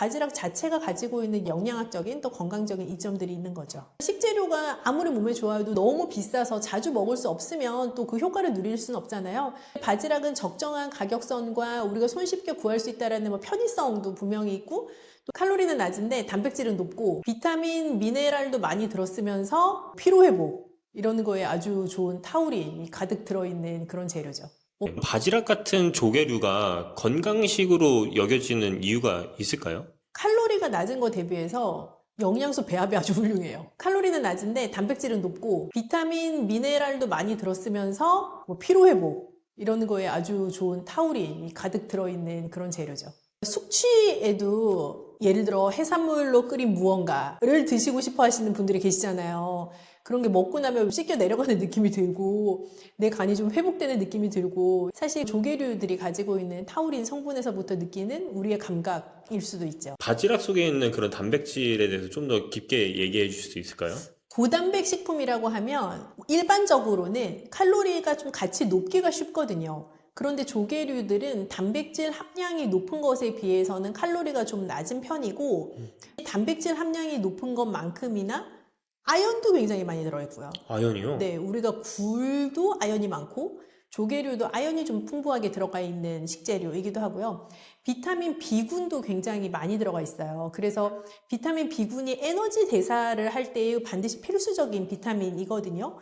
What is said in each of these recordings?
바지락 자체가 가지고 있는 영양학적인 또 건강적인 이점들이 있는 거죠. 식재료가 아무리 몸에 좋아도 너무 비싸서 자주 먹을 수 없으면 또 그 효과를 누릴 수는 없잖아요. 바지락은 적정한 가격선과 우리가 손쉽게 구할 수 있다는 편의성도 분명히 있고, 또 칼로리는 낮은데 단백질은 높고 비타민, 미네랄도 많이 들었으면서 피로회복 이런 거에 아주 좋은 타우린이 가득 들어있는 그런 재료죠. 바지락 같은 조개류가 건강식으로 여겨지는 이유가 있을까요? 칼로리가 낮은 거 대비해서 영양소 배합이 아주 훌륭해요. 칼로리는 낮은데 단백질은 높고 비타민, 미네랄도 많이 들었으면서 피로회복 이런 거에 아주 좋은 타우린이 가득 들어있는 그런 재료죠. 숙취에도 예를 들어 해산물로 끓인 무언가를 드시고 싶어 하시는 분들이 계시잖아요. 그런 게 먹고 나면 씻겨 내려가는 느낌이 들고 내 간이 좀 회복되는 느낌이 들고, 사실 조개류들이 가지고 있는 타우린 성분에서부터 느끼는 우리의 감각일 수도 있죠. 바지락 속에 있는 그런 단백질에 대해서 좀 더 깊게 얘기해 주실 수 있을까요? 고단백 식품이라고 하면 일반적으로는 칼로리가 좀 같이 높기가 쉽거든요. 그런데 조개류들은 단백질 함량이 높은 것에 비해서는 칼로리가 좀 낮은 편이고, 단백질 함량이 높은 것만큼이나 아연도 굉장히 많이 들어있고요. 아연이요? 네, 우리가 굴도 아연이 많고 조개류도 아연이 좀 풍부하게 들어가 있는 식재료이기도 하고요. 비타민 B군도 굉장히 많이 들어가 있어요. 그래서 비타민 B군이 에너지 대사를 할 때 반드시 필수적인 비타민이거든요.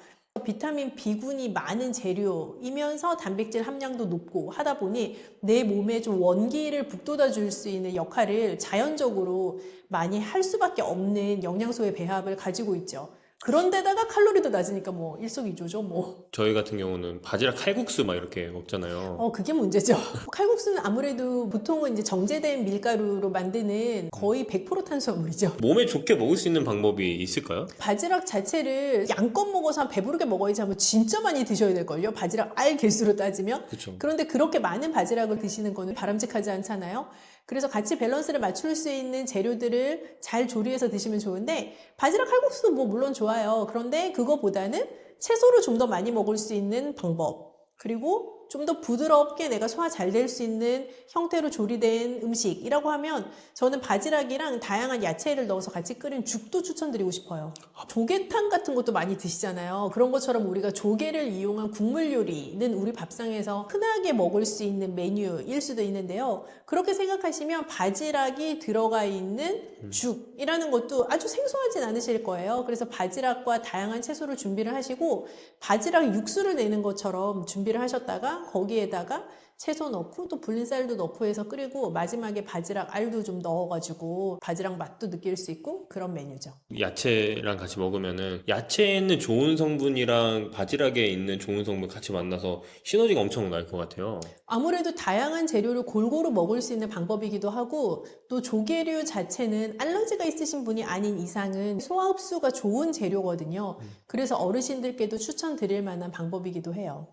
비타민 B군이 많은 재료이면서 단백질 함량도 높고 하다 보니 내 몸에 좀 원기를 북돋아 줄 수 있는 역할을 자연적으로 많이 할 수밖에 없는 영양소의 배합을 가지고 있죠. 그런데다가 칼로리도 낮으니까 일석이조죠. 저희 같은 경우는 바지락 칼국수 막 이렇게 먹잖아요. 그게 문제죠. 칼국수는 아무래도 보통은 이제 정제된 밀가루로 만드는 거의 100% 탄수화물이죠. 몸에 좋게 먹을 수 있는 방법이 있을까요? 바지락 자체를 양껏 먹어서 배부르게 먹어야지 하면 진짜 많이 드셔야 될걸요. 바지락 알 개수로 따지면. 그렇죠. 그런데 그렇게 많은 바지락을 드시는 거는 바람직하지 않잖아요. 그래서 같이 밸런스를 맞출 수 있는 재료들을 잘 조리해서 드시면 좋은데, 바지락 칼국수도 물론 좋아요. 그런데 그거보다는 채소를 좀 더 많이 먹을 수 있는 방법, 그리고 좀 더 부드럽게 내가 소화 잘 될 수 있는 형태로 조리된 음식이라고 하면 저는 바지락이랑 다양한 야채를 넣어서 같이 끓인 죽도 추천드리고 싶어요. 조개탕 같은 것도 많이 드시잖아요. 그런 것처럼 우리가 조개를 이용한 국물 요리는 우리 밥상에서 흔하게 먹을 수 있는 메뉴일 수도 있는데요. 그렇게 생각하시면 바지락이 들어가 있는 죽이라는 것도 아주 생소하진 않으실 거예요. 그래서 바지락과 다양한 채소를 준비를 하시고 바지락 육수를 내는 것처럼 준비를 하셨다가 거기에다가 채소 넣고 또 불린 쌀도 넣고 해서 끓이고 마지막에 바지락 알도 좀 넣어가지고 바지락 맛도 느낄 수 있고 그런 메뉴죠. 야채랑 같이 먹으면은 야채에 있는 좋은 성분이랑 바지락에 있는 좋은 성분 같이 만나서 시너지가 엄청 날 것 같아요. 아무래도 다양한 재료를 골고루 먹을 수 있는 방법이기도 하고, 또 조개류 자체는 알러지가 있으신 분이 아닌 이상은 소화 흡수가 좋은 재료거든요. 그래서 어르신들께도 추천드릴 만한 방법이기도 해요.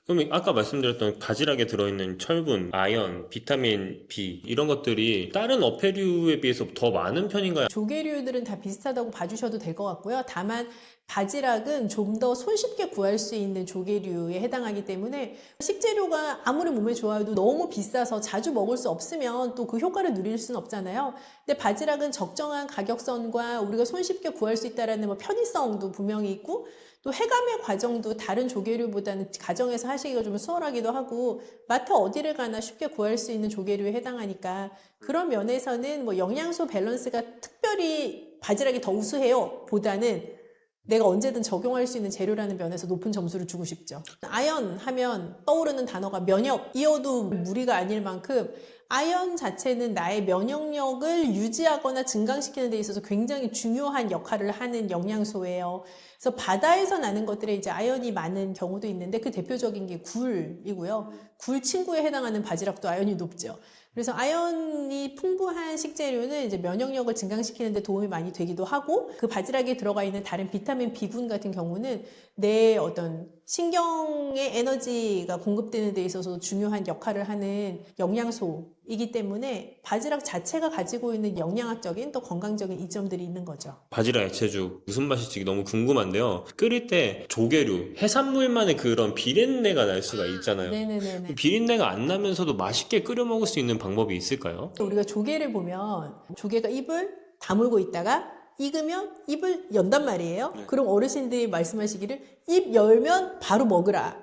그럼 아까 말씀드렸던 바지락에 들어있는 철분, 아연, 비타민 B 이런 것들이 다른 어패류에 비해서 더 많은 편인가요? 조개류들은 다 비슷하다고 봐주셔도 될 것 같고요. 다만 바지락은 좀 더 손쉽게 구할 수 있는 조개류에 해당하기 때문에 식재료가 아무리 몸에 좋아도 너무 비싸서 자주 먹을 수 없으면 또 그 효과를 누릴 수는 없잖아요. 근데 바지락은 적정한 가격선과 우리가 손쉽게 구할 수 있다는 편의성도 분명히 있고, 또 해감의 과정도 다른 조개류보다는 가정에서 하시기가 좀 수월하기도 하고 마트 어디를 가나 쉽게 구할 수 있는 조개류에 해당하니까 그런 면에서는 영양소 밸런스가 특별히 바지락이 더 우수해요 보다는 내가 언제든 적용할 수 있는 재료라는 면에서 높은 점수를 주고 싶죠. 아연 하면 떠오르는 단어가 면역이어도 무리가 아닐 만큼 아연 자체는 나의 면역력을 유지하거나 증강시키는 데 있어서 굉장히 중요한 역할을 하는 영양소예요. 그래서 바다에서 나는 것들에 이제 아연이 많은 경우도 있는데 그 대표적인 게 굴이고요. 굴 친구에 해당하는 바지락도 아연이 높죠. 그래서 아연이 풍부한 식재료는 이제 면역력을 증강시키는 데 도움이 많이 되기도 하고, 그 바지락에 들어가 있는 다른 비타민 B군 같은 경우는 내 어떤 신경의 에너지가 공급되는 데 있어서 중요한 역할을 하는 영양소이기 이기 때문에 바지락 자체가 가지고 있는 영양학적인 또 건강적인 이점들이 있는 거죠. 바지락 야채죽 무슨 맛일지 너무 궁금한데요. 끓일 때 조개류, 해산물만의 그런 비린내가 날 수가 있잖아요. 네네네네. 비린내가 안 나면서도 맛있게 끓여 먹을 수 있는 방법이 있을까요? 우리가 조개를 보면 조개가 입을 다물고 있다가 익으면 입을 연단 말이에요. 네. 그럼 어르신들이 말씀하시기를 입 열면 바로 먹으라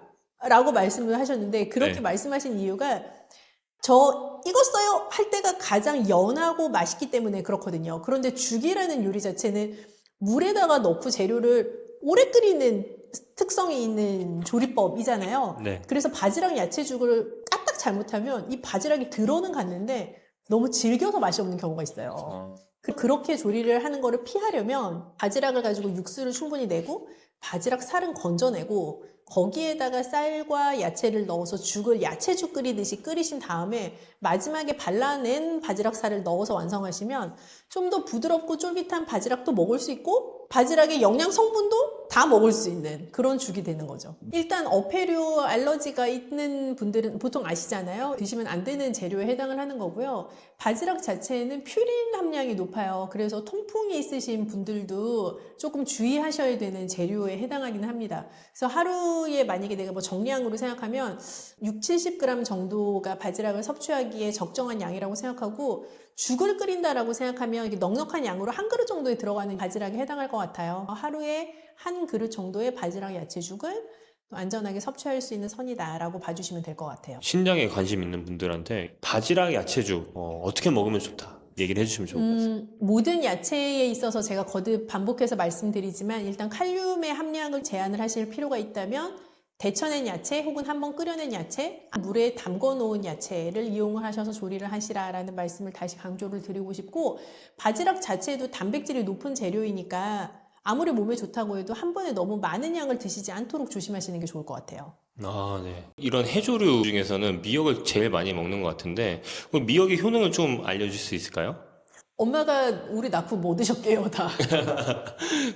라고 말씀을 하셨는데 그렇게 네. 말씀하신 이유가 저 익었어요 할 때가 가장 연하고 맛있기 때문에 그렇거든요. 그런데 죽이라는 요리 자체는 물에다가 넣고 재료를 오래 끓이는 특성이 있는 조리법이잖아요. 네. 그래서 바지락 야채죽을 까딱 잘못하면 이 바지락이 들어는 갔는데 너무 질겨서 맛이 없는 경우가 있어요. 그렇게 조리를 하는 거를 피하려면 바지락을 가지고 육수를 충분히 내고 바지락 살은 건져내고 거기에다가 쌀과 야채를 넣어서 죽을 야채죽 끓이듯이 끓이신 다음에 마지막에 발라낸 바지락 살을 넣어서 완성하시면 좀 더 부드럽고 쫄깃한 바지락도 먹을 수 있고 바지락의 영양 성분도 다 먹을 수 있는 그런 죽이 되는 거죠. 일단 어패류 알러지가 있는 분들은 보통 아시잖아요. 드시면 안 되는 재료에 해당을 하는 거고요. 바지락 자체에는 퓨린 함량이 높아요. 그래서 통풍이 있으신 분들도 조금 주의하셔야 되는 재료에 해당하기는 합니다. 그래서 하루에 만약에 내가 뭐 정량으로 생각하면 6, 70g 정도가 바지락을 섭취하기에 적정한 양이라고 생각하고 죽을 끓인다라고 생각하면 이게 넉넉한 양으로 한 그릇 정도에 들어가는 바지락에 해당할 것 같아요. 하루에 한 그릇 정도의 바지락 야채죽을 안전하게 섭취할 수 있는 선이다라고 봐주시면 될 것 같아요. 신장에 관심 있는 분들한테 바지락 야채죽 어떻게 먹으면 좋다 얘기를 해주시면 좋을 것 같아요. 모든 야채에 있어서 제가 거듭 반복해서 말씀드리지만 일단 칼륨의 함량을 제한을 하실 필요가 있다면 데쳐낸 야채 혹은 한번 끓여낸 야채, 물에 담궈 놓은 야채를 이용을 하셔서 조리를 하시라라는 말씀을 다시 강조를 드리고 싶고 바지락 자체도 단백질이 높은 재료이니까 아무리 몸에 좋다고 해도 한 번에 너무 많은 양을 드시지 않도록 조심하시는 게 좋을 것 같아요. 아, 네. 이런 해조류 중에서는 미역을 제일 많이 먹는 것 같은데 그럼 미역의 효능을 좀 알려줄 수 있을까요? 엄마가 우리 낳고 뭐 드셨게요, 다.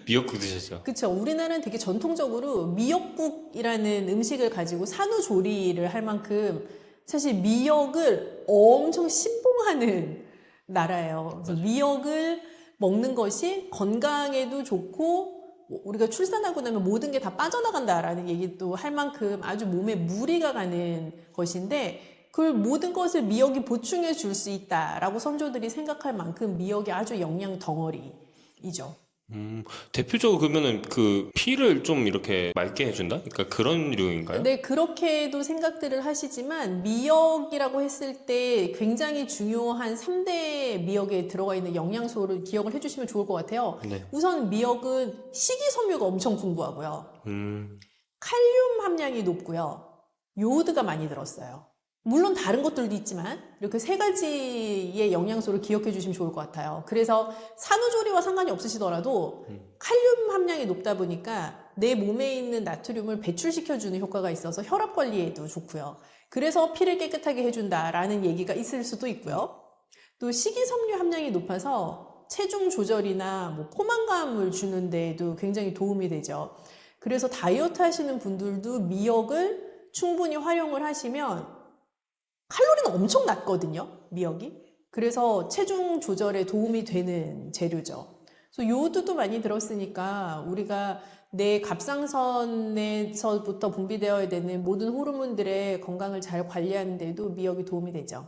미역국 드셨죠? 그쵸. 우리나라는 되게 전통적으로 미역국이라는 음식을 가지고 산후조리를 할 만큼 사실 미역을 엄청 신봉하는 나라예요. 그래서 미역을 먹는 것이 건강에도 좋고 우리가 출산하고 나면 모든 게 다 빠져나간다라는 얘기도 할 만큼 아주 몸에 무리가 가는 것인데 그 모든 것을 미역이 보충해 줄 수 있다라고 선조들이 생각할 만큼 미역이 아주 영양 덩어리이죠. 대표적으로 그러면은 그 피를 좀 이렇게 맑게 해준다? 그러니까 그런 류인가요? 네, 그렇게도 생각들을 하시지만 미역이라고 했을 때 굉장히 중요한 3대 미역에 들어가 있는 영양소를 기억을 해주시면 좋을 것 같아요. 네. 우선 미역은 식이섬유가 엄청 풍부하고요. 음, 칼륨 함량이 높고요. 요오드가 많이 들었어요. 물론 다른 것들도 있지만 이렇게 세 가지의 영양소를 기억해 주시면 좋을 것 같아요. 그래서 산후조리와 상관이 없으시더라도 칼륨 함량이 높다 보니까 내 몸에 있는 나트륨을 배출시켜주는 효과가 있어서 혈압 관리에도 좋고요. 그래서 피를 깨끗하게 해준다라는 얘기가 있을 수도 있고요. 또 식이섬유 함량이 높아서 체중 조절이나 뭐 포만감을 주는 데에도 굉장히 도움이 되죠. 그래서 다이어트 하시는 분들도 미역을 충분히 활용을 하시면 칼로리는 엄청 낮거든요, 미역이. 그래서 체중 조절에 도움이 되는 재료죠. 그래서 요오드도 많이 들었으니까 우리가 내 갑상선에서부터 분비되어야 되는 모든 호르몬들의 건강을 잘 관리하는 데도 미역이 도움이 되죠.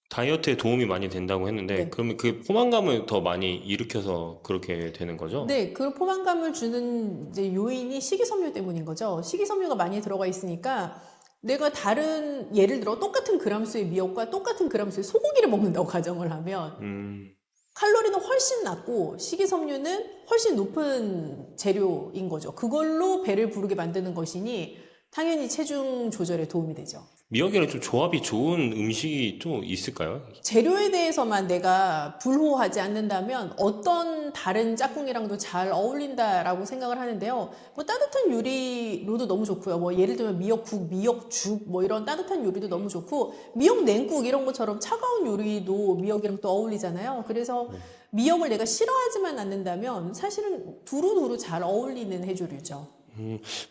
다이어트에 도움이 많이 된다고 했는데 네. 그러면 그 포만감을 더 많이 일으켜서 그렇게 되는 거죠? 네, 그 포만감을 주는 이제 요인이 식이섬유 때문인 거죠. 식이섬유가 많이 들어가 있으니까 내가 다른 예를 들어 똑같은 그람수의 미역과 똑같은 그람수의 소고기를 먹는다고 가정을 하면 칼로리는 훨씬 낮고 식이섬유는 훨씬 높은 재료인 거죠. 그걸로 배를 부르게 만드는 것이니 당연히 체중 조절에 도움이 되죠. 미역이랑 좀 조합이 좋은 음식이 또 있을까요? 재료에 대해서만 내가 불호하지 않는다면 어떤 다른 짝꿍이랑도 잘 어울린다라고 생각을 하는데요. 뭐 따뜻한 요리로도 너무 좋고요. 뭐 예를 들면 미역국, 미역죽 뭐 이런 따뜻한 요리도 너무 좋고 미역냉국 이런 것처럼 차가운 요리도 미역이랑 또 어울리잖아요. 그래서 미역을 내가 싫어하지만 않는다면 사실은 두루두루 잘 어울리는 해조류죠.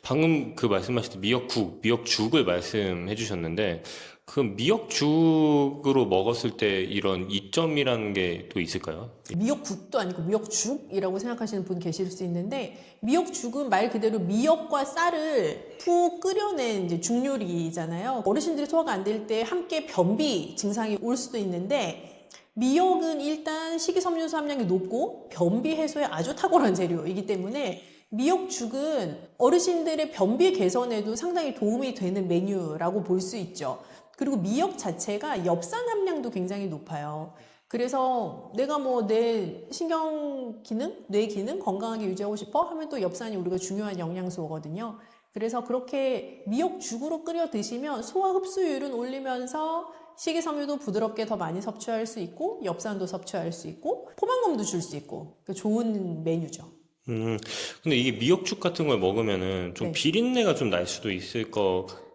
방금 그 말씀하실 때 미역국, 미역죽을 말씀해 주셨는데 그 미역죽으로 먹었을 때 이런 이점이라는 게 또 있을까요? 미역국도 아니고 미역죽이라고 생각하시는 분 계실 수 있는데, 미역죽은 말 그대로 미역과 쌀을 푹 끓여낸 이제 죽요리잖아요. 어르신들이 소화가 안 될 때 함께 변비 증상이 올 수도 있는데, 미역은 일단 식이섬유소 함량이 높고 변비 해소에 아주 탁월한 재료이기 때문에 미역죽은 어르신들의 변비 개선에도 상당히 도움이 되는 메뉴라고 볼 수 있죠. 그리고 미역 자체가 엽산 함량도 굉장히 높아요. 그래서 내가 뭐 내 신경 기능, 뇌 기능 건강하게 유지하고 싶어 하면 또 엽산이 우리가 중요한 영양소거든요. 그래서 그렇게 미역죽으로 끓여 드시면 소화 흡수율은 올리면서 식이섬유도 부드럽게 더 많이 섭취할 수 있고 엽산도 섭취할 수 있고 포만감도 줄 수 있고 좋은 메뉴죠. 근데 이게 미역죽 같은 걸 먹으면은 좀 네. 비린내가 좀 날 수도 있을 것 같아요.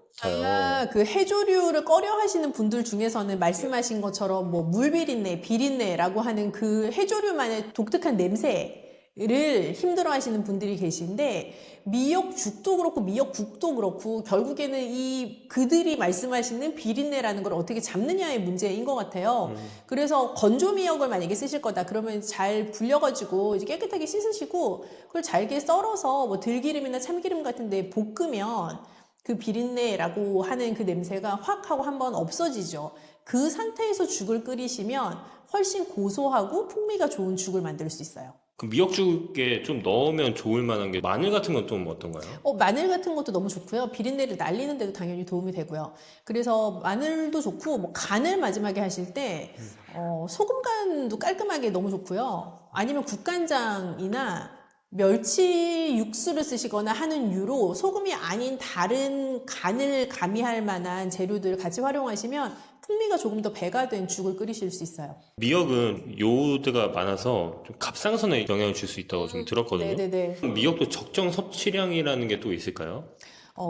그 해조류를 꺼려 하시는 분들 중에서는 말씀하신 것처럼 뭐 물비린내, 비린내라고 하는 그 해조류만의 독특한 냄새를 힘들어 하시는 분들이 계신데, 미역죽도 그렇고 미역국도 그렇고 결국에는 이 그들이 말씀하시는 비린내라는 걸 어떻게 잡느냐의 문제인 것 같아요. 그래서 건조 미역을 만약에 쓰실 거다 그러면 잘 불려가지고 이제 깨끗하게 씻으시고 그걸 잘게 썰어서 뭐 들기름이나 참기름 같은 데 볶으면 그 비린내라고 하는 그 냄새가 확 하고 한번 없어지죠. 그 상태에서 죽을 끓이시면 훨씬 고소하고 풍미가 좋은 죽을 만들 수 있어요. 그 미역죽에 좀 넣으면 좋을 만한 게 마늘 같은 건 좀 어떤가요? 마늘 같은 것도 너무 좋고요. 비린내를 날리는 데도 당연히 도움이 되고요. 그래서 마늘도 좋고, 뭐 간을 마지막에 하실 때 소금 간도 깔끔하게 너무 좋고요. 아니면 국간장이나 멸치 육수를 쓰시거나 하는 유로 소금이 아닌 다른 간을 가미할 만한 재료들을 같이 활용하시면 풍미가 조금 더 배가 된 죽을 끓이실 수 있어요. 미역은 요오드가 많아서 좀 갑상선에 영향을 줄 수 있다고 좀 들었거든요. 네네네. 미역도 적정 섭취량이라는 게 또 있을까요?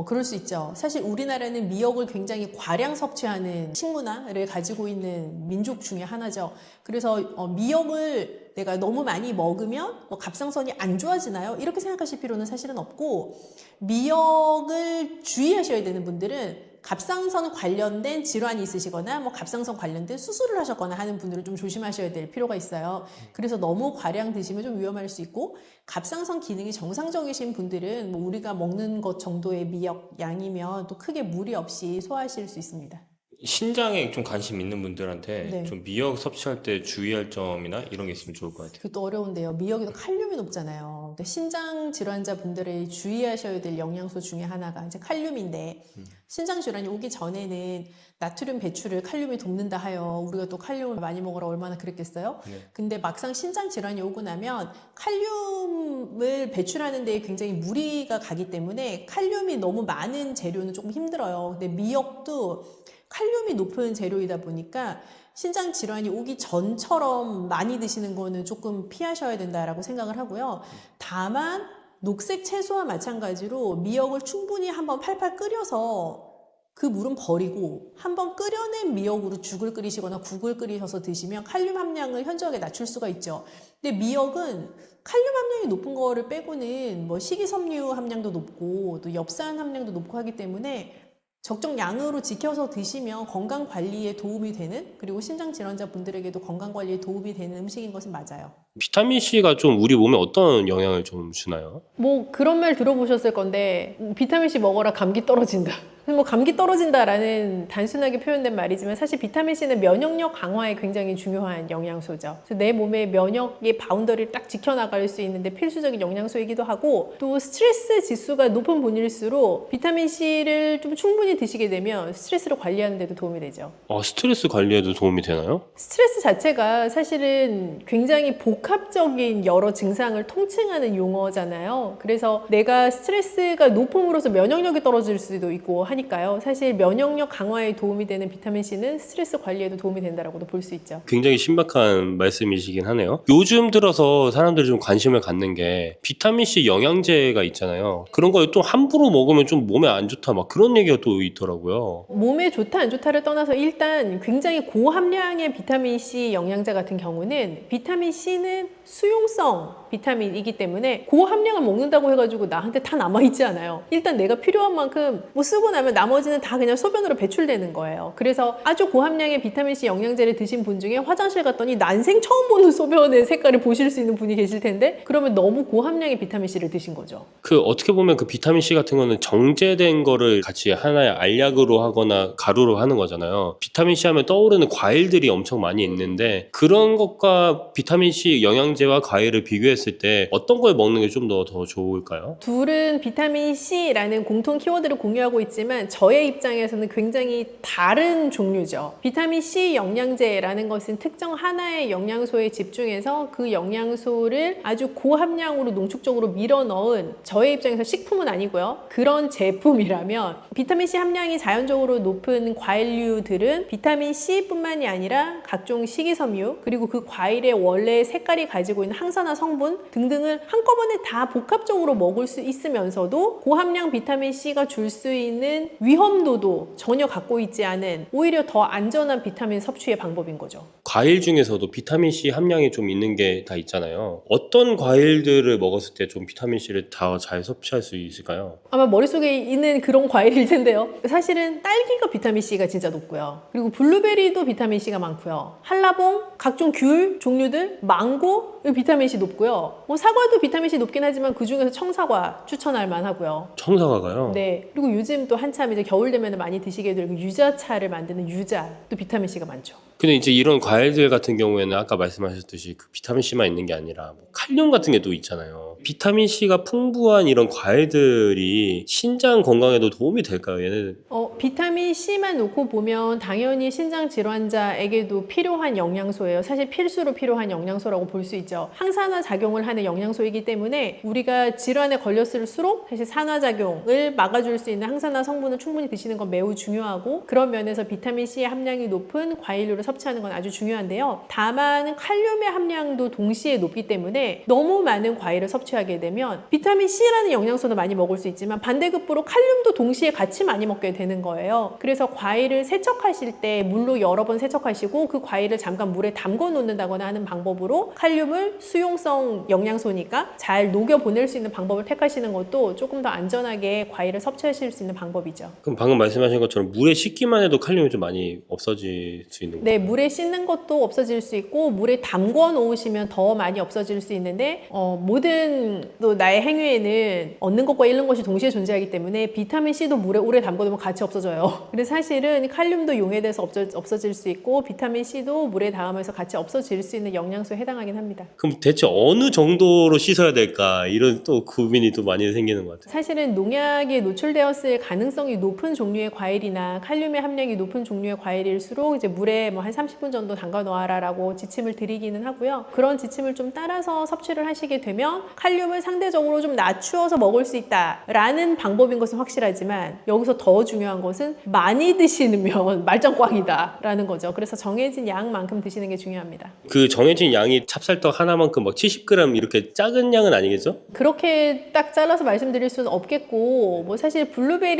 그럴 수 있죠. 사실 우리나라는 미역을 굉장히 과량 섭취하는 식문화를 가지고 있는 민족 중에 하나죠. 그래서 미역을 내가 너무 많이 먹으면 뭐 갑상선이 안 좋아지나요? 이렇게 생각하실 필요는 사실은 없고, 미역을 주의하셔야 되는 분들은 갑상선 관련된 질환이 있으시거나 뭐 갑상선 관련된 수술을 하셨거나 하는 분들은 좀 조심하셔야 될 필요가 있어요. 그래서 너무 과량 드시면 좀 위험할 수 있고, 갑상선 기능이 정상적이신 분들은 뭐 우리가 먹는 것 정도의 미역 양이면 또 크게 무리 없이 소화하실 수 있습니다. 신장에 좀 관심 있는 분들한테 네. 좀 미역 섭취할 때 주의할 점이나 이런 게 있으면 좋을 것 같아요. 그것도 어려운데요. 미역에도 칼륨이 높잖아요. 근데 신장 질환자 분들이 주의하셔야 될 영양소 중에 하나가 이제 칼륨인데, 신장 질환이 오기 전에는 나트륨 배출을 칼륨이 돕는다 하여 우리가 또 칼륨을 많이 먹으라 얼마나 그랬겠어요? 네. 근데 막상 신장 질환이 오고 나면 칼륨을 배출하는 데 굉장히 무리가 가기 때문에 칼륨이 너무 많은 재료는 조금 힘들어요. 근데 미역도 칼륨이 높은 재료이다 보니까 신장 질환이 오기 전처럼 많이 드시는 거는 조금 피하셔야 된다라고 생각을 하고요. 다만 녹색 채소와 마찬가지로 미역을 충분히 한번 팔팔 끓여서 그 물은 버리고 한번 끓여낸 미역으로 죽을 끓이시거나 국을 끓이셔서 드시면 칼륨 함량을 현저하게 낮출 수가 있죠. 근데 미역은 칼륨 함량이 높은 거를 빼고는 뭐 식이섬유 함량도 높고 또 엽산 함량도 높고 하기 때문에 적정 양으로 지켜서 드시면 건강 관리에 도움이 되는, 그리고 신장 질환자 분들에게도 건강 관리에 도움이 되는 음식인 것은 맞아요. 비타민C가 좀 우리 몸에 어떤 영향을 좀 주나요? 뭐 그런 말 들어보셨을 건데, 비타민C 먹어라 감기 떨어진다. 뭐 감기 떨어진다라는 단순하게 표현된 말이지만 사실 비타민C는 면역력 강화에 굉장히 중요한 영양소죠. 그래서 내 몸의 면역의 바운더리를 딱 지켜나갈 수 있는데 필수적인 영양소이기도 하고, 또 스트레스 지수가 높은 분일수록 비타민C를 좀 충분히 드시게 되면 스트레스를 관리하는 데도 도움이 되죠. 스트레스 관리에도 도움이 되나요? 스트레스 자체가 사실은 굉장히 복합적인 여러 증상을 통칭하는 용어잖아요. 그래서 내가 스트레스가 높음으로써 면역력이 떨어질 수도 있고 하니까요. 사실 면역력 강화에 도움이 되는 비타민C는 스트레스 관리에도 도움이 된다라고도 볼 수 있죠. 굉장히 신박한 말씀이시긴 하네요. 요즘 들어서 사람들이 좀 관심을 갖는 게 비타민C 영양제가 있잖아요. 그런 걸 또 함부로 먹으면 좀 몸에 안 좋다 막 그런 얘기가 또 있더라고요. 몸에 좋다 안 좋다를 떠나서 일단 굉장히 고함량의 비타민C 영양제 같은 경우는 비타민C는 수용성 비타민이기 때문에 고함량을 먹는다고 해가지고 나한테 다 남아있지 않아요. 일단 내가 필요한 만큼 뭐 쓰고 나면 나면 나머지는 다 그냥 소변으로 배출되는 거예요. 그래서 아주 고함량의 비타민C 영양제를 드신 분 중에 화장실 갔더니 난생 처음 보는 소변의 색깔을 보실 수 있는 분이 계실 텐데 그러면 너무 고함량의 비타민C를 드신 거죠. 그 어떻게 보면 그 비타민C 같은 거는 정제된 거를 같이 하나의 알약으로 하거나 가루로 하는 거잖아요. 비타민C 하면 떠오르는 과일들이 엄청 많이 있는데 그런 것과 비타민C 영양제와 과일을 비교했을 때 어떤 걸 먹는 게 좀 더 좋을까요? 둘은 비타민C라는 공통 키워드를 공유하고 있지만 저의 입장에서는 굉장히 다른 종류죠. 비타민C 영양제라는 것은 특정 하나의 영양소에 집중해서 그 영양소를 아주 고함량으로 농축적으로 밀어 넣은 저의 입장에서 식품은 아니고요. 그런 제품이라면 비타민C 함량이 자연적으로 높은 과일류들은 비타민C뿐만이 아니라 각종 식이섬유 그리고 그 과일의 원래 색깔이 가지고 있는 항산화 성분 등등을 한꺼번에 다 복합적으로 먹을 수 있으면서도 고함량 비타민C가 줄 수 있는 위험도도 전혀 갖고 있지 않은 오히려 더 안전한 비타민 섭취의 방법인 거죠. 과일 중에서도 비타민C 함량이 좀 있는 게 다 있잖아요. 어떤 과일들을 먹었을 때 좀 비타민C를 더 잘 섭취할 수 있을까요? 아마 머릿속에 있는 그런 과일일 텐데요. 사실은 딸기가 비타민C가 진짜 높고요. 그리고 블루베리도 비타민C가 많고요. 한라봉, 각종 귤 종류들, 망고 비타민C 높고요. 뭐 사과도 비타민C 높긴 하지만 그 중에서 청사과 추천할 만하고요. 청사과가요? 네. 그리고 요즘 또 한참 이제 겨울 되면 많이 드시게 될 유자차를 만드는 유자 또 비타민C가 많죠. 근데 이제 이런 과일들 같은 경우에는 아까 말씀하셨듯이 그 비타민C만 있는 게 아니라 뭐 칼륨 같은 게 또 있잖아요. 비타민C가 풍부한 이런 과일들이 신장 건강에도 도움이 될까요? 얘는 비타민C만 놓고 보면 당연히 신장 질환자에게도 필요한 영양소예요. 사실 필수로 필요한 영양소라고 볼 수 있죠. 항산화 작용을 하는 영양소이기 때문에 우리가 질환에 걸렸을수록 사실 산화작용을 막아줄 수 있는 항산화 성분을 충분히 드시는 건 매우 중요하고 그런 면에서 비타민C의 함량이 높은 과일류를 섭취하는 건 아주 중요한데요. 다만 칼륨의 함량도 동시에 높기 때문에 너무 많은 과일을 섭취하게 되면 비타민C라는 영양소도 많이 먹을 수 있지만 반대급부로 칼륨도 동시에 같이 많이 먹게 되는 거예요. 그래서 과일을 세척하실 때 물로 여러 번 세척하시고 그 과일을 잠깐 물에 담궈 놓는다거나 하는 방법으로 칼륨을 수용성 영양소니까 잘 녹여 보낼 수 있는 방법을 택하시는 것도 조금 더 안전하게 과일을 섭취하실 수 있는 방법이죠. 그럼 방금 말씀하신 것처럼 물에 씻기만 해도 칼륨이 좀 많이 없어질 수 있는 거예요? 네, 물에 씻는 것도 없어질 수 있고 물에 담궈 놓으시면 더 많이 없어질 수 있는데 모든 또 나의 행위에는 얻는 것과 잃는 것이 동시에 존재하기 때문에 비타민C도 물에 오래 담궈 놓으면 같이 없어져요. 근데 사실은 칼륨도 용해돼서 없어질 수 있고 비타민C도 물에 닿으면서 같이 없어질 수 있는 영양소에 해당하긴 합니다. 그럼 대체 어느 정도로 씻어야 될까? 이런 또 고민이 또 많이 생기는 것 같아요. 사실은 농약에 노출되었을 가능성이 높은 종류의 과일이나 칼륨의 함량이 높은 종류의 과일일수록 이제 물에 뭐 한 30분 정도 담가 놓아라라고 지침을 드리기는 하고요. 그런 지침을 좀 따라서 섭취를 하시게 되면 칼륨을 상대적으로 좀 낮추어서 먹을 수 있다라는 방법인 것은 확실하지만 여기서 더 중요한 것은 많이 드시면 말짱꽝이다라는 거죠. 그래서 정해진 양만큼 드시는 게 중요합니다. 그 정해진 양이 찹쌀떡 하나만큼 막 70g 이렇게 작은 양은 아니겠죠? 그렇게 딱 잘라서 말씀드릴 수는 없겠고 뭐 사실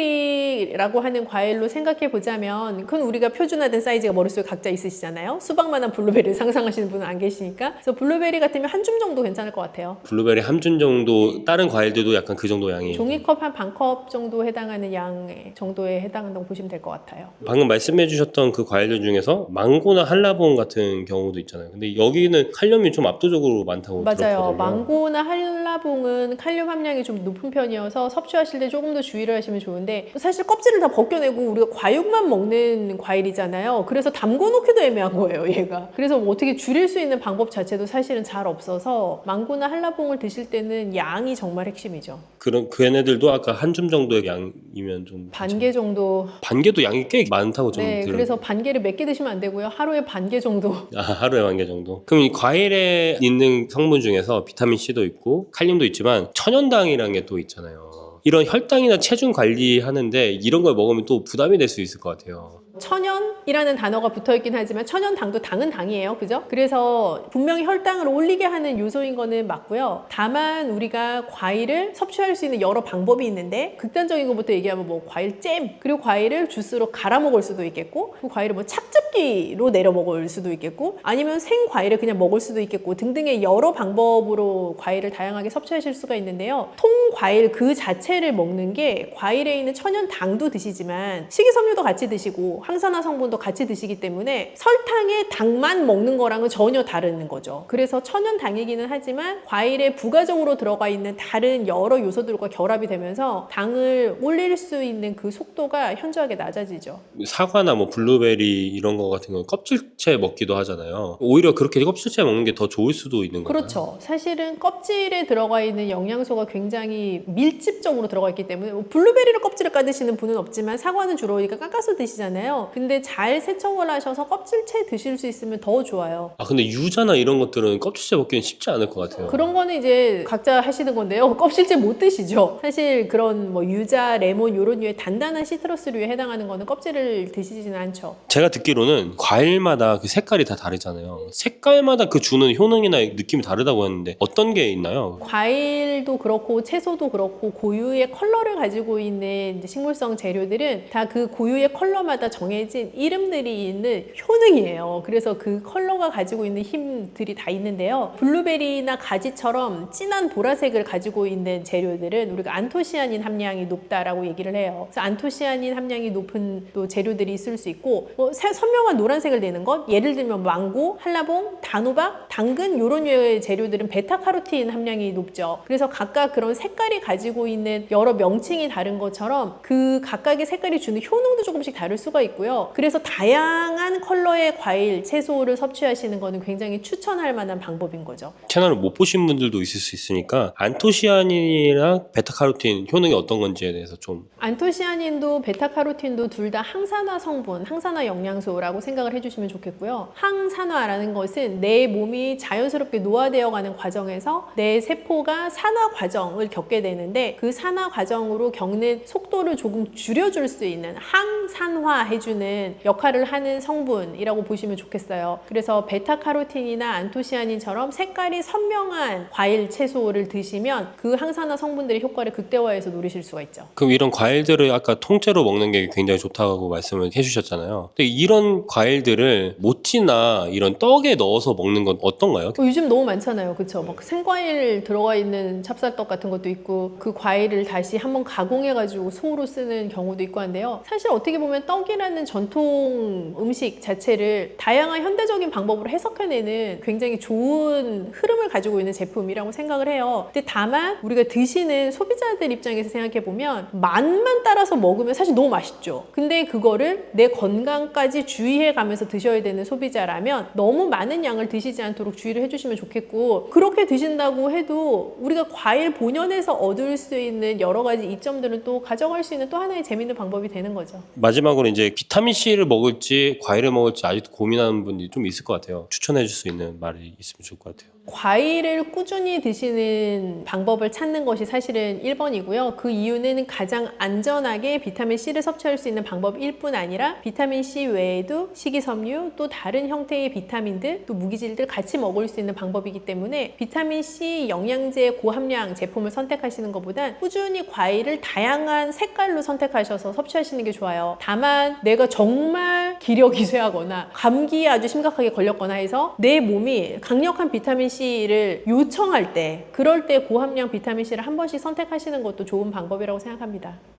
블루베리라고 하는 과일로 생각해 보자면 그건 우리가 표준화된 사이즈가 머릿속에 각자 있으시잖아요. 수박만한 블루베리를 상상하시는 분은 안 계시니까 그래서 블루베리 같으면 한 줌 정도 괜찮을 것 같아요. 블루베리 한 줌 정도 다른 과일들도 약간 그 정도 양이 종이컵 한 반컵 정도 해당하는 양 정도에 해당한다고 보시면 될 것 같아요. 방금 말씀해 주셨던 그 과일들 중에서 망고나 한라봉 같은 경우도 있잖아요. 근데 여기는 칼륨이 좀 압도적으로 많다고 맞아요. 들었거든요. 망고나 한라봉은 칼륨 함량이 좀 높은 편이어서 섭취하실 때 조금 더 주의를 하시면 좋은데 사실 껍질을 다 벗겨내고 우리가 과육만 먹는 과일이잖아요. 그래서 담궈 놓기도 애매한 거예요, 얘가. 그래서 뭐 어떻게 줄일 수 있는 방법 자체도 사실은 잘 없어서 망고나 한라봉을 드실 때는 양이 정말 핵심이죠. 그런 그 얘네들도 아까 한 줌 정도의 양이면 좀 반 개 정도. 반개도 양이 꽤 많다고 좀 네, 그래서 반 개를 몇 개 드시면 안 되고요. 하루에 반 개 정도. 하루에 1개 정도. 그럼 이 과일에 있는 성분 중에서 비타민 C도 있고 칼륨도 있지만 천연당이라는 게 또 있잖아요. 이런 혈당이나 체중 관리하는데 이런 걸 먹으면 또 부담이 될 수 있을 것 같아요. 천연이라는 단어가 붙어있긴 하지만 천연당도 당은 당이에요. 그죠? 그래서 분명히 혈당을 올리게 하는 요소인 거는 맞고요. 다만 우리가 과일을 섭취할 수 있는 여러 방법이 있는데 극단적인 것부터 얘기하면 뭐 과일 잼, 그리고 과일을 주스로 갈아 먹을 수도 있겠고, 그 과일을 뭐 착즙기로 내려 먹을 수도 있겠고, 아니면 생 과일을 그냥 먹을 수도 있겠고 등등의 여러 방법으로 과일을 다양하게 섭취하실 수가 있는데요. 통 과일 그 자체를 먹는 게 과일에 있는 천연당도 드시지만 식이섬유도 같이 드시고 항산화 성분도 같이 드시기 때문에 설탕에 당만 먹는 거랑은 전혀 다른 거죠. 그래서 천연당이기는 하지만 과일에 부가적으로 들어가 있는 다른 여러 요소들과 결합이 되면서 당을 올릴 수 있는 그 속도가 현저하게 낮아지죠. 사과나 뭐 블루베리 이런 거 같은 경우는 껍질째 먹기도 하잖아요. 오히려 그렇게 껍질째 먹는 게 더 좋을 수도 있는 거예요. 그렇죠. 사실은 껍질에 들어가 있는 영양소가 굉장히 밀집적으로 들어가 있기 때문에 뭐 블루베리를 껍질을 까드시는 분은 없지만 사과는 주로 우리가 깎아서 드시잖아요. 근데 잘 세척을 하셔서 껍질째 드실 수 있으면 더 좋아요. 아 근데 유자나 이런 것들은 껍질째 먹기는 쉽지 않을 것 같아요. 그런 거는 이제 각자 하시는 건데요. 껍질째 못 드시죠. 사실 그런 뭐 유자, 레몬 이런 류의 단단한 시트러스류에 해당하는 거는 껍질을 드시지는 않죠. 제가 듣기로는 과일마다 그 색깔이 다 다르잖아요. 색깔마다 그 주는 효능이나 느낌이 다르다고 했는데 어떤 게 있나요? 과일도 그렇고 채소도 그렇고 고유의 컬러를 가지고 있는 이제 식물성 재료들은 다 그 고유의 컬러마다 정해진 이름들이 있는 효능이에요. 그래서 그 컬러가 가지고 있는 힘들이 다 있는데요. 블루베리나 가지처럼 진한 보라색을 가지고 있는 재료들은 우리가 안토시아닌 함량이 높다라고 얘기를 해요. 그래서 안토시아닌 함량이 높은 또 재료들이 있을 수 있고, 뭐 선명한 노란색을 내는 것, 예를 들면 망고, 한라봉, 단호박, 당근 이런 류의 재료들은 베타카로틴 함량이 높죠. 그래서 각각 그런 색깔이 가지고 있는 여러 명칭이 다른 것처럼 그 각각의 색깔이 주는 효능도 조금씩 다를 수가 있고요. 그래서 다양한 컬러의 과일, 채소를 섭취하시는 거는 굉장히 추천할 만한 방법인 거죠. 채널을 못 보신 분들도 있을 수 있으니까 안토시아닌이랑 베타카로틴 효능이 어떤 건지에 대해서 좀. 안토시아닌도 베타카로틴도 둘 다 항산화 성분, 항산화 영양소라고 생각을 해주시면 좋겠고요. 항산화라는 것은 내 몸이 자연스럽게 노화되어 가는 과정에서 내 세포가 산화 과정을 겪게 되는데 그 산화 과정으로 겪는 속도를 조금 줄여줄 수 있는 항산화해주는 역할을 하는 성분이라고 보시면 좋겠어요. 그래서 베타카로틴이나 안토시아닌처럼 색깔이 선명한 과일, 채소를 드시면 그 항산화 성분들의 효과를 극대화해서 노리실 수가 있죠. 그럼 이런 과일들을 아까 통째로 먹는 게 굉장히 좋다고 말씀을 해주셨잖아요. 근데 이런 과일들을 모찌나 이런 떡에 넣어서 먹는 건 어떤가요? 요즘 너무 많잖아요. 그쵸? 막 생과일 들어가 있는 찹쌀떡 같은 것도 있고 그 과일을 다시 한번 가공해가지고 소로 쓰는 경우도 있고 한데요. 사실 어떻게 보면 떡이라는 전통 음식 자체를 다양한 현대적인 방법으로 해석해내는 굉장히 좋은 흐름을 가지고 있는 제품이라고 생각을 해요. 근데 다만 우리가 드시는 소비자들 입장에서 생각해보면 맛만 따라서 먹으면 사실 너무 맛있죠. 근데 그거를 내 건강까지 주의해가면서 드셔야 되는 소비자라면 너무 많은 양을 드시지 않도록 주의를 해주시면 좋겠고, 그렇게 드신다고 해도 우리가 과일 본연에서 얻을 수 있는 여러 가지 이점들은 또 가져갈 수 있는 또 하나의 재밌는 방법이 되는 거죠. 마지막으로 이제 비타민C를 먹을지 과일을 먹을지 아직도 고민하는 분이 좀 있을 것 같아요. 추천해 줄 수 있는 말이 있으면 좋을 것 같아요. 과일을 꾸준히 드시는 방법을 찾는 것이 사실은 1번이고요. 그 이유는 가장 안전하게 비타민C를 섭취할 수 있는 방법일 뿐 아니라 비타민C 외에도 식이섬유, 또 다른 형태의 비타민들, 또 무기질들 같이 먹을 수 있는 방법이기 때문에 비타민C 영양제 고함량 제품을 선택하시는 것보단 꾸준히 과일을 다양한 색깔로 선택하셔서 섭취하시는 게 좋아요. 다만 내가 정말 기력이 쇠하거나 감기에 아주 심각하게 걸렸거나 해서 내 몸이 강력한 비타민C를 요청할 때, 그럴 때 고함량 비타민C를 한 번씩 선택하시는 것도 좋은 방법이라고 생각합니다.